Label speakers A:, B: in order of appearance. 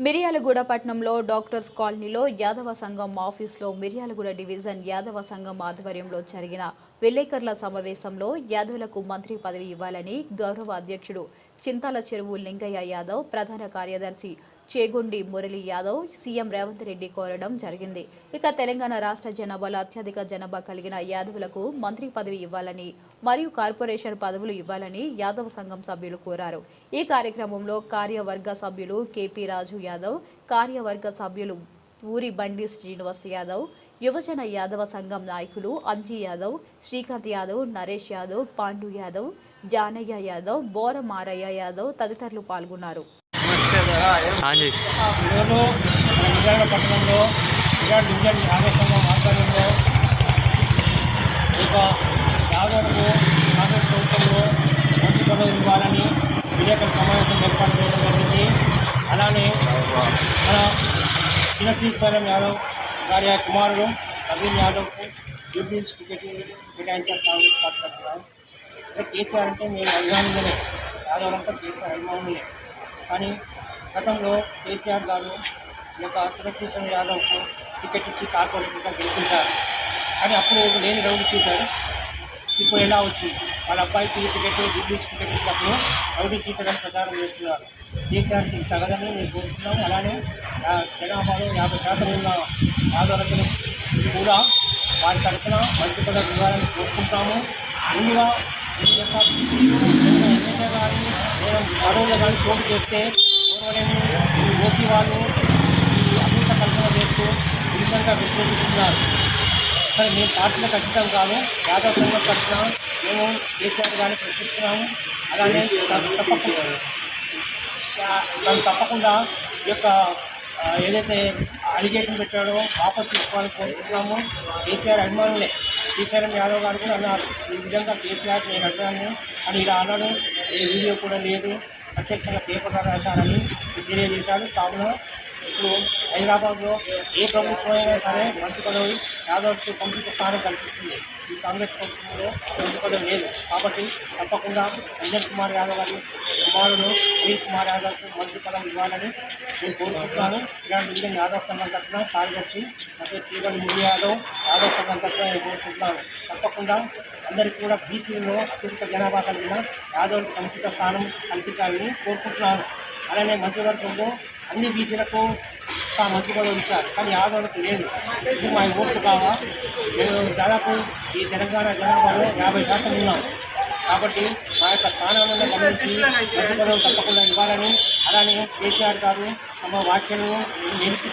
A: మిర్యాలగూడ పట్టణంలో డాక్టర్స్ కాలనీలో యాదవ సంఘం ఆఫీసులో మిర్యాలగూడ డివిజన్ యాదవ సంఘం ఆధ్వర్యంలో జరిగిన విలేకరుల సమావేశంలో యాదవులకు మంత్రి పదవి ఇవ్వాలని గౌరవ అధ్యక్షుడు చింతాల చెరువు లింగయ్య యాదవ్, ప్రధాన కార్యదర్శి చేగుండి మురళి యాదవ్ సీఎం రేవంత్ రెడ్డి కోరడం జరిగింది. ఇక తెలంగాణ రాష్ట్ర జనాభాలో అత్యధిక జనాభా కలిగిన యాదవులకు మంత్రి పదవి ఇవ్వాలని మరియు కార్పొరేషన్ పదవులు ఇవ్వాలని యాదవ సంఘం సభ్యులు కోరారు. ఈ కార్యక్రమంలో కార్యవర్గ సభ్యులు కేపీ రాజు యాదవ్, కార్యవర్గ సభ్యులు ఊరి బండి శ్రీనివాస్ యాదవ్, యువజన యాదవ సంఘం నాయకులు అంజీ యాదవ్, శ్రీకాంత్ యాదవ్, నరేష్ యాదవ్, పాండు యాదవ్, జానయ్య యాదవ్, బోర మారయ్య యాదవ్ తదితరులు పాల్గొన్నారు.
B: పట్టణంలో డివిజన్ యాదవ సంఘం ఆధ్వర్యంలో యాదవులకు కాంగ్రెస్ ప్రభుత్వంలో మంచి పదవులు ఇవ్వాలని విలేకరుల సమావేశం ఏర్పాటు చేయడం జరిగింది. అలానే మన చిన్నశ్రీశ్వరం యాదవ్ గారి కుమారుడు నవీన్ యాదవ్కు యూపీఎస్ టికెట్ కేటాయించారు కాంగ్రెస్ పార్టీ తరఫున. కేసీఆర్ అంటే మేము అభిమానులనే, యాదవులంతా కేసీఆర్ అభిమానులే. కానీ గతంలో కేసీఆర్ గారు ఈ యొక్క చిన్నశ్రీశ్వరం యాదవ్కు టికెట్ ఇచ్చి కార్పొరేటర్గా గెలిపించారు. కానీ అప్పుడు లేని రౌడీ షీటర్ ఇప్పుడు ఎలా వచ్చింది? వాళ్ళ అబ్బాయికి టికెట్ యూపీఎస్ టికెట్ ఇచ్చినప్పుడు రౌడీ షీటర్ అని ప్రచారం చేస్తున్నారు. కేసీఆర్కి తగదని మేము కోరుతున్నాము. అలానే జనాభాలో 50% ఉన్న యాదవులకు కూడా వారి తరఫున మంచి పదవి ఇవ్వాలని కోరుకుంటాము. ముందుగా ఈ యొక్క ఎమ్మెల్యే కానీ పదవులు కానీ పోటీ చేస్తే ఓసీ వాళ్ళు ఈ అభివృద్ధి కల్పన చేస్తూ ఈ విధంగా వ్యతిరేకిస్తున్నారు. కానీ మేము పార్టీలో ఖచ్చితం కాదు, యాదవ్ సంఘం తరఫున మేము కేసీఆర్ గారిని ప్రశ్నిస్తున్నాము. అలానే తప్పకుండా ఈ యొక్క ఏదైతే అలిగేషన్ పెట్టాడో వాపసు తీసుకోవాలని కోరుకుంటున్నాము. కేసీఆర్ అభిమానులే, శ్రీశైలం యాదవ్ గారు కూడా అన్నారు ఈ విధంగా కేసీఆర్ నేను అడ్డాను అని ఇలా అన్నాడు. ఏ వీడియో కూడా లేదు, ప్రత్యక్షంగా పేపర్గా రాశారని తెలియజేశారు. కావున ఇప్పుడు హైదరాబాద్లో ఏ ప్రభుత్వం అయినా సరే మంచి పదవి యాదవ్కి సముచిత స్థానం కల్పిస్తుంది. ఈ కాంగ్రెస్ ప్రభుత్వంలో మంచి పదవి లేదు. కాబట్టి తప్పకుండా అంజన్ కుమార్ యాదవ్ గారి కుమారుడు సునీల్ కుమార్ యాదవ్కు మంచి పదవి ఇవ్వాలని నేను కోరుకుంటున్నాను. ఇలాంటి డివిజన్ యాదవ్ సంఘం తరఫున కార్యదర్శి మరియు శ్రీగండి మురళి యాదవ్ యాదవ్ సంఘం తరఫున నేను కోరుకుంటున్నాను. తప్పకుండా అందరికీ కూడా బీసీలో అత్యధిక జనాభా కలిగిన యాదవ్కి సముచిత స్థానం కల్పించాలని కోరుకుంటున్నాను. అలానే మంత్రివర్గంలో అన్ని బీసీలకు మంచి పదవులు ఇచ్చారు, కానీ యాదవులకు లేదు. ఇది మా ఓట్లు కావా? మేము దాదాపు ఈ తెలంగాణ జనాభాలో 50% ఉన్నాం. కాబట్టి మా యొక్క స్థానాలను గమనించి మంచి పదవులు తప్పకుండా ఇవ్వాలని, అలానే కేసీఆర్ గారు తమ వ్యాఖ్యలను నిలిపి